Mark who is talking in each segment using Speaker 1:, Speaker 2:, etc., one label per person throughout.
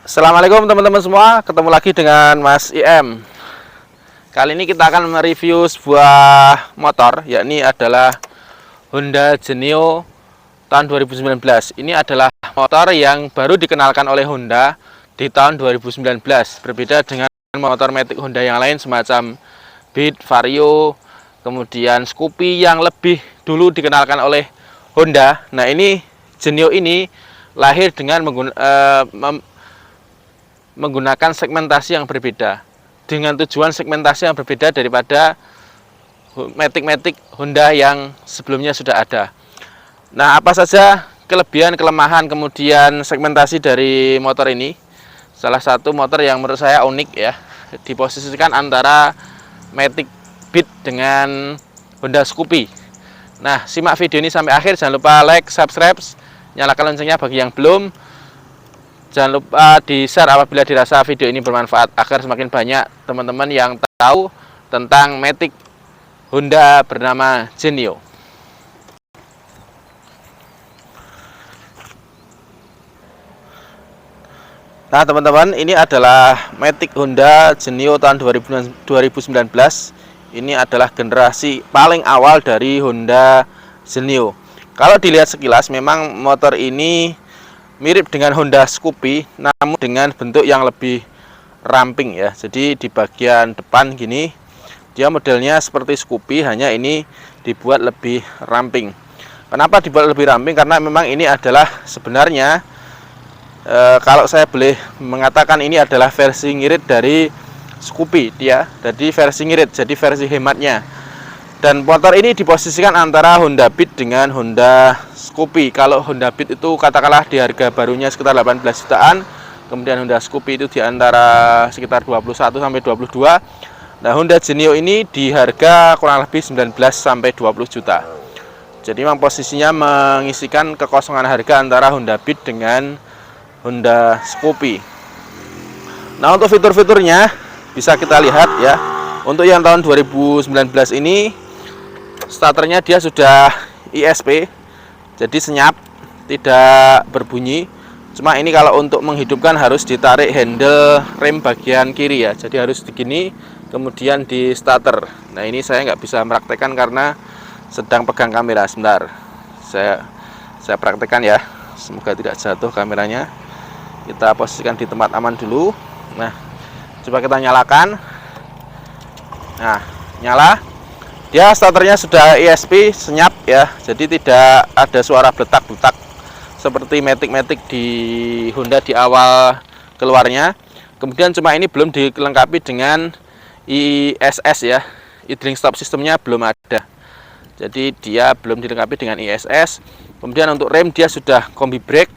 Speaker 1: Assalamualaikum teman-teman semua, ketemu lagi dengan Mas IM. Kali ini kita akan mereview sebuah motor, yakni adalah Honda Genio tahun 2019. Ini adalah motor yang baru dikenalkan oleh Honda di tahun 2019. Berbeda dengan motor matic Honda yang lain semacam Beat, Vario, kemudian Scoopy yang lebih dulu dikenalkan oleh Honda. Nah, ini Genio ini lahir dengan menggunakan segmentasi yang berbeda, dengan tujuan segmentasi yang berbeda daripada matic Honda yang sebelumnya sudah ada. Nah, apa saja kelebihan, kelemahan, kemudian segmentasi dari motor ini? Salah satu motor yang menurut saya unik ya, diposisikan antara matic Beat dengan Honda Scoopy. Nah, simak video ini sampai akhir, jangan lupa like, subscribe, nyalakan loncengnya bagi yang belum. Jangan lupa di-share apabila dirasa video ini bermanfaat, agar semakin banyak teman-teman yang tahu tentang matic Honda bernama Genio. Nah teman-teman, ini adalah matic Honda Genio tahun 2019. Ini adalah generasi paling awal dari Honda Genio. Kalau dilihat sekilas, memang motor ini mirip dengan Honda Scoopy, namun dengan bentuk yang lebih ramping ya. Jadi di bagian depan gini, dia modelnya seperti Scoopy, hanya ini dibuat lebih ramping. Kenapa dibuat lebih ramping? Karena memang ini adalah sebenarnya kalau saya boleh mengatakan, ini adalah versi ngirit dari Scoopy dia. Jadi versi ngirit, jadi versi hematnya. Dan motor ini diposisikan antara Honda Beat dengan Honda Scoopy. Kalau Honda Beat itu katakanlah di harga barunya sekitar 18 jutaan, kemudian Honda Scoopy itu di antara sekitar 21 sampai 22. Nah, Honda Genio ini di harga kurang lebih 19 sampai 20 juta. Jadi memang posisinya mengisikan kekosongan harga antara Honda Beat dengan Honda Scoopy. Nah, untuk fitur-fiturnya bisa kita lihat ya. Untuk yang tahun 2019 ini, starternya dia sudah ISP, jadi senyap, tidak berbunyi. Cuma ini kalau untuk menghidupkan harus ditarik handle rem bagian kiri ya, jadi harus begini, kemudian di starter. Nah, ini saya nggak bisa mempraktekkan karena sedang pegang kamera. Sebentar, saya praktekkan ya, semoga tidak jatuh kameranya. Kita posisikan di tempat aman dulu. Nah, coba kita nyalakan. Nah, nyala. Dia starternya sudah ISP, senyap ya, jadi tidak ada suara bletak-bletak seperti matic di Honda di awal keluarnya. Kemudian cuma ini belum dilengkapi dengan ISS ya, idling stop sistemnya belum ada, jadi dia belum dilengkapi dengan ISS. Kemudian untuk rem dia sudah kombi brake,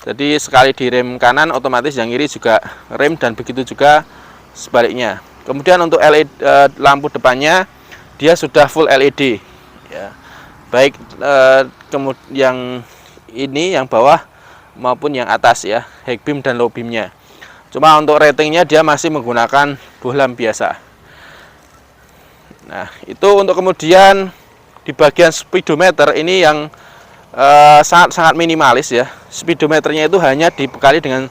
Speaker 1: jadi sekali di rem kanan otomatis yang kiri juga rem, dan begitu juga sebaliknya. Kemudian untuk LED lampu depannya dia sudah full LED ya, baik kemudian yang ini yang bawah maupun yang atas ya, high beam dan low beamnya. Cuma untuk ratingnya dia masih menggunakan bohlam biasa. Nah, itu untuk kemudian di bagian speedometer ini yang sangat minimalis ya. Speedometernya itu hanya dibekali dengan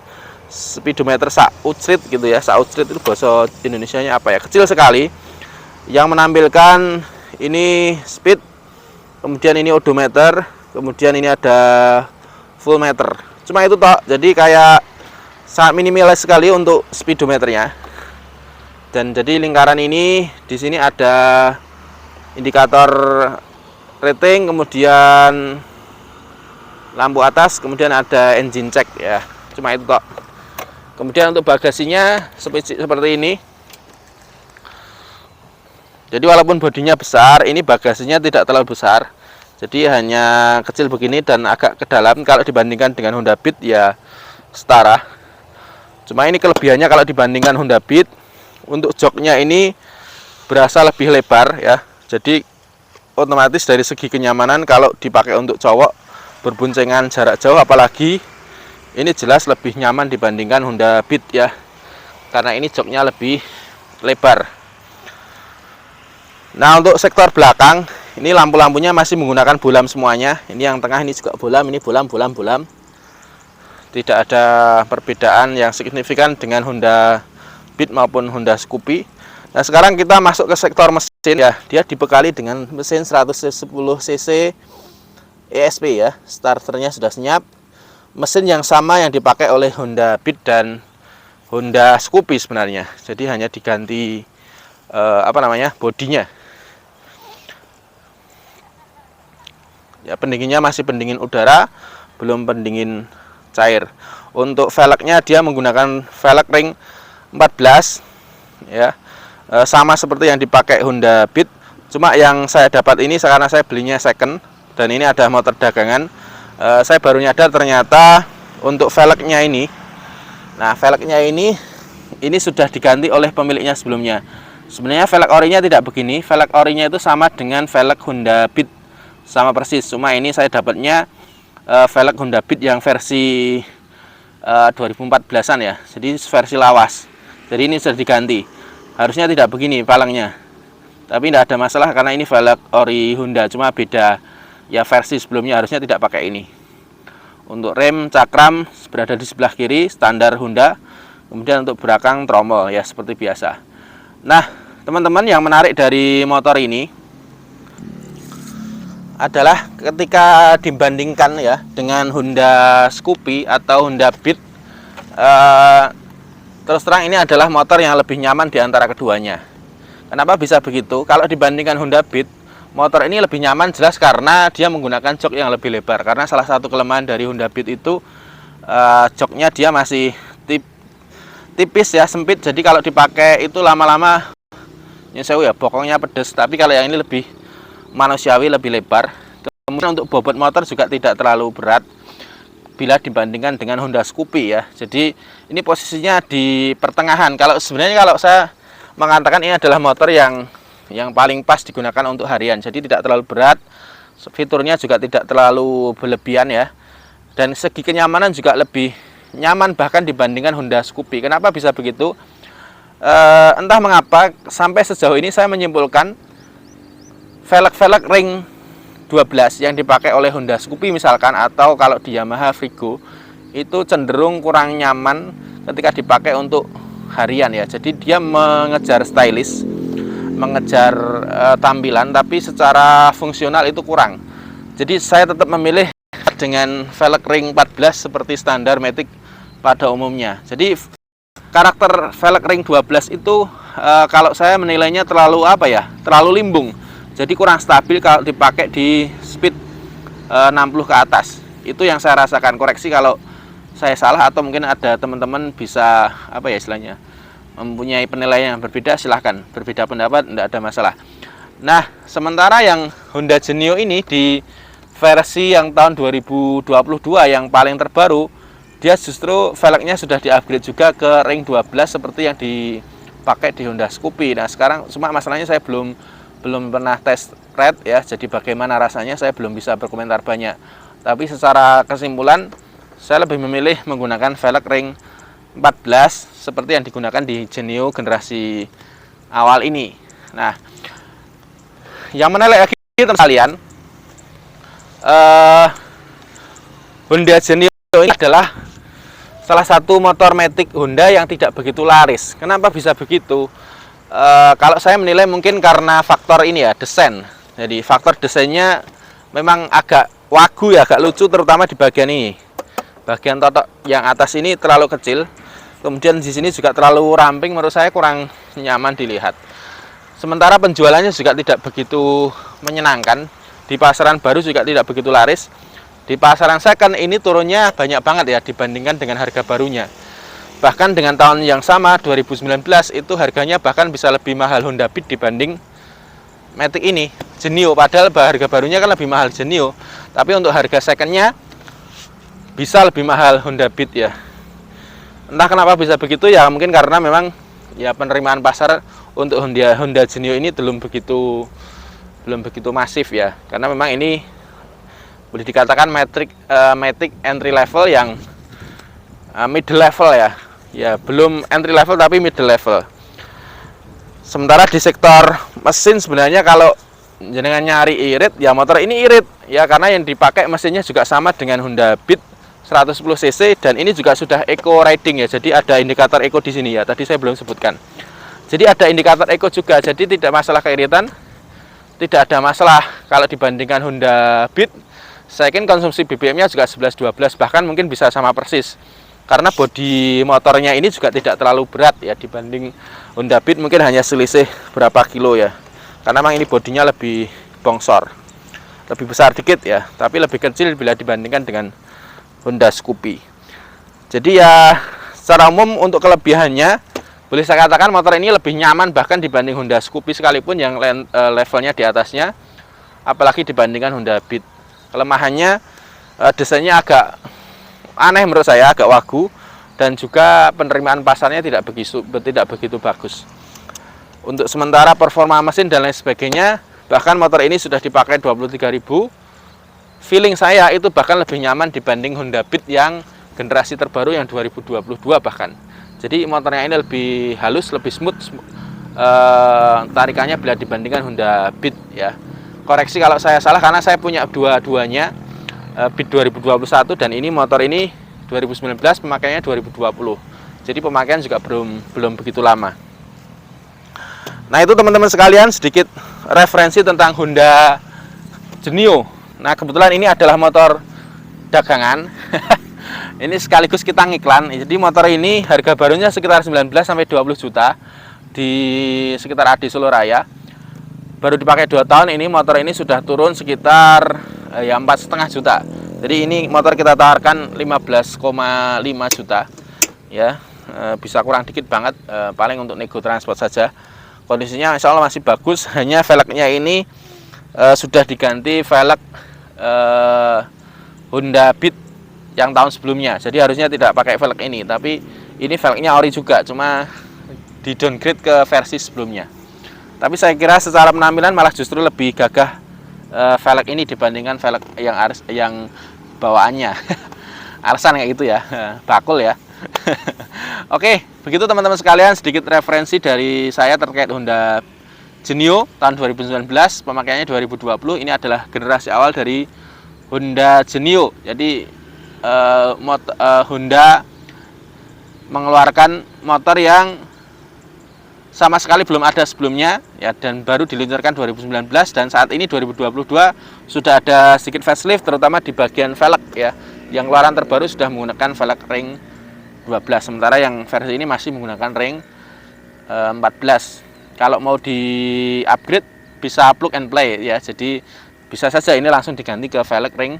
Speaker 1: speedometer Sautrit gitu ya. Sautrit itu bahasa Indonesianya apa ya, kecil sekali, yang menampilkan ini speed, kemudian ini odometer, kemudian ini ada full meter. Cuma itu toh, jadi kayak sangat minimalis sekali untuk speedometernya. Dan jadi lingkaran ini di sini ada indikator rating, kemudian lampu atas, kemudian ada engine check ya. Cuma itu toh. Kemudian untuk bagasinya seperti ini. Jadi walaupun bodinya besar, ini bagasinya tidak terlalu besar. Jadi hanya kecil begini dan agak ke dalam. Kalau dibandingkan dengan Honda Beat ya setara. Cuma ini kelebihannya kalau dibandingkan Honda Beat, untuk joknya ini berasa lebih lebar ya. Jadi otomatis dari segi kenyamanan kalau dipakai untuk cowok berboncengan jarak jauh apalagi, ini jelas lebih nyaman dibandingkan Honda Beat ya. Karena ini joknya lebih lebar. Nah, untuk sektor belakang ini lampu-lampunya masih menggunakan bohlam semuanya. Ini yang tengah ini juga bohlam, ini bohlam. tidak ada perbedaan yang signifikan dengan Honda Beat maupun Honda Scoopy. Nah, sekarang kita masuk ke sektor mesin ya. Dia dibekali dengan mesin 110 cc ESP ya. Starternya sudah senyap. Mesin yang sama yang dipakai oleh Honda Beat dan Honda Scoopy sebenarnya. Jadi hanya diganti bodinya. Ya, pendinginnya masih pendingin udara, belum pendingin cair. Untuk velgnya dia menggunakan velg ring 14 ya. Sama seperti yang dipakai Honda Beat, cuma yang saya dapat ini karena saya belinya second dan ini ada motor dagangan. Saya baru nyadar ternyata untuk velgnya ini, nah velgnya ini sudah diganti oleh pemiliknya sebelumnya. Sebenarnya velg orinya tidak begini, velg orinya itu sama dengan velg Honda Beat, sama persis. Cuma ini saya dapatnya velg Honda Beat yang versi 2014an ya, jadi versi lawas. Jadi ini sudah diganti. Harusnya tidak begini palangnya, tapi tidak ada masalah karena ini velg ori Honda, cuma beda ya, versi sebelumnya harusnya tidak pakai ini. Untuk rem cakram berada di sebelah kiri standar Honda, kemudian untuk belakang tromol ya seperti biasa. Nah teman-teman, yang menarik dari motor ini adalah ketika dibandingkan ya dengan Honda Scoopy atau Honda Beat, terus terang ini adalah motor yang lebih nyaman di antara keduanya. Kenapa bisa begitu? Kalau dibandingkan Honda Beat, motor ini lebih nyaman jelas karena dia menggunakan jok yang lebih lebar. Karena salah satu kelemahan dari Honda Beat itu joknya dia masih tipis ya, sempit. Jadi kalau dipakai itu lama-lama nyesew ya, bokongnya pedes. Tapi kalau yang ini lebih manusiawi, lebih lebar. Kemudian untuk bobot motor juga tidak terlalu berat bila dibandingkan dengan Honda Scoopy ya. Jadi ini posisinya di pertengahan. Kalau saya mengatakan ini adalah motor yang paling pas digunakan untuk harian. Jadi tidak terlalu berat, fiturnya juga tidak terlalu berlebihan ya. Dan segi kenyamanan juga lebih nyaman bahkan dibandingkan Honda Scoopy. Kenapa bisa begitu? Entah mengapa sampai sejauh ini saya menyimpulkan velg ring 12 yang dipakai oleh Honda Scoopy misalkan, atau kalau di Yamaha Frigo itu cenderung kurang nyaman ketika dipakai untuk harian ya. Jadi dia mengejar stylish, mengejar tampilan, tapi secara fungsional itu kurang. Jadi saya tetap memilih dengan velg ring 14 seperti standar Matic pada umumnya. Jadi karakter velg ring 12 itu kalau saya menilainya terlalu terlalu limbung. Jadi kurang stabil kalau dipakai di speed 60 ke atas. Itu yang saya rasakan. Koreksi kalau saya salah atau mungkin ada teman-teman bisa istilahnya mempunyai penilaian yang berbeda, silahkan. Berbeda pendapat tidak ada masalah. Nah, sementara yang Honda Genio ini di versi yang tahun 2022 yang paling terbaru, dia justru velgnya sudah di-upgrade juga ke ring 12 seperti yang dipakai di Honda Scoopy. Nah, sekarang cuma masalahnya saya belum pernah test ride ya, jadi bagaimana rasanya saya belum bisa berkomentar banyak. Tapi secara kesimpulan saya lebih memilih menggunakan velg ring 14 seperti yang digunakan di Genio generasi awal ini. Nah, yang menarik lagi teman kalian, Honda Genio ini adalah salah satu motor Matic Honda yang tidak begitu laris. Kenapa bisa begitu? Kalau saya menilai mungkin karena faktor ini ya, desain. Jadi faktor desainnya memang agak wagu ya, agak lucu, terutama di bagian ini. Bagian totok yang atas ini terlalu kecil. Kemudian di sini juga terlalu ramping, menurut saya kurang nyaman dilihat. Sementara penjualannya juga tidak begitu menyenangkan. Di pasaran baru juga tidak begitu laris. Di pasaran second ini turunnya banyak banget ya dibandingkan dengan harga barunya. Bahkan dengan tahun yang sama 2019 itu harganya bahkan bisa lebih mahal Honda Beat dibanding Matic ini Genio, padahal harga barunya kan lebih mahal Genio, tapi untuk harga secondnya bisa lebih mahal Honda Beat ya. Entah kenapa bisa begitu ya, mungkin karena memang ya penerimaan pasar untuk Honda Genio ini belum begitu masif ya, karena memang ini boleh dikatakan Matic entry level yang middle level ya, belum entry level tapi middle level. Sementara di sektor mesin sebenarnya kalau jenengan nyari irit ya, motor ini irit ya, karena yang dipakai mesinnya juga sama dengan Honda Beat 110 cc, dan ini juga sudah eco riding ya. Jadi ada indikator eco di sini ya. Tadi saya belum sebutkan. Jadi ada indikator eco juga. Jadi tidak masalah keiritan, tidak ada masalah kalau dibandingkan Honda Beat. Saya yakin konsumsi BBM-nya juga 11-12, bahkan mungkin bisa sama persis. Karena bodi motornya ini juga tidak terlalu berat ya dibanding Honda Beat, mungkin hanya selisih berapa kilo ya. Karena memang ini bodinya lebih bongsor, lebih besar dikit ya, tapi lebih kecil bila dibandingkan dengan Honda Scoopy. Jadi ya secara umum untuk kelebihannya boleh saya katakan motor ini lebih nyaman bahkan dibanding Honda Scoopy sekalipun yang levelnya di atasnya, apalagi dibandingkan Honda Beat. Kelemahannya desainnya agak aneh menurut saya, agak wagu, dan juga penerimaan pasarnya tidak begitu bagus. Untuk sementara performa mesin dan lain sebagainya, bahkan motor ini sudah dipakai 23.000, feeling saya itu bahkan lebih nyaman dibanding Honda Beat yang generasi terbaru yang 2022 bahkan. Jadi motornya ini lebih halus, lebih smooth tarikannya bila dibandingkan Honda Beat ya. Koreksi kalau saya salah karena saya punya dua-duanya, Beat 2021 dan ini motor ini 2019, pemakaiannya 2020. Jadi pemakaian juga belum begitu lama. Nah itu teman-teman sekalian sedikit referensi tentang Honda Genio. Nah kebetulan ini adalah motor dagangan. Ini sekaligus kita ngiklan. Jadi motor ini harga barunya sekitar 19-20 juta di sekitar Adi Solo Raya. Baru dipakai 2 tahun, ini motor ini sudah turun sekitar ya 4,5 juta. Jadi ini motor kita tawarkan 15,5 juta ya, bisa kurang dikit banget, paling untuk nego transport saja. Kondisinya insya Allah masih bagus, hanya velgnya ini sudah diganti velg Honda Beat yang tahun sebelumnya. Jadi harusnya tidak pakai velg ini, tapi ini velgnya ori juga, cuma di downgrade ke versi sebelumnya. Tapi saya kira secara penampilan malah justru lebih gagah velg ini dibandingkan velg yang bawaannya. Alasan kayak gitu ya, bakul ya. Oke, begitu teman-teman sekalian sedikit referensi dari saya terkait Honda Genio tahun 2019, pemakaiannya 2020. Ini adalah generasi awal dari Honda Genio. Jadi Honda mengeluarkan motor yang sama sekali belum ada sebelumnya ya, dan baru diluncurkan 2019, dan saat ini 2022 sudah ada sedikit facelift terutama di bagian velg ya. Yang keluaran terbaru sudah menggunakan velg ring 12, sementara yang versi ini masih menggunakan ring 14. Kalau mau di upgrade bisa plug and play ya, jadi bisa saja ini langsung diganti ke velg ring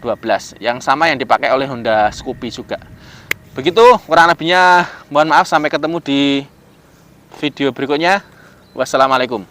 Speaker 1: 12 yang sama yang dipakai oleh Honda Scoopy juga. Begitu kurang lebihnya, mohon maaf, sampai ketemu di video berikutnya. Wassalamualaikum.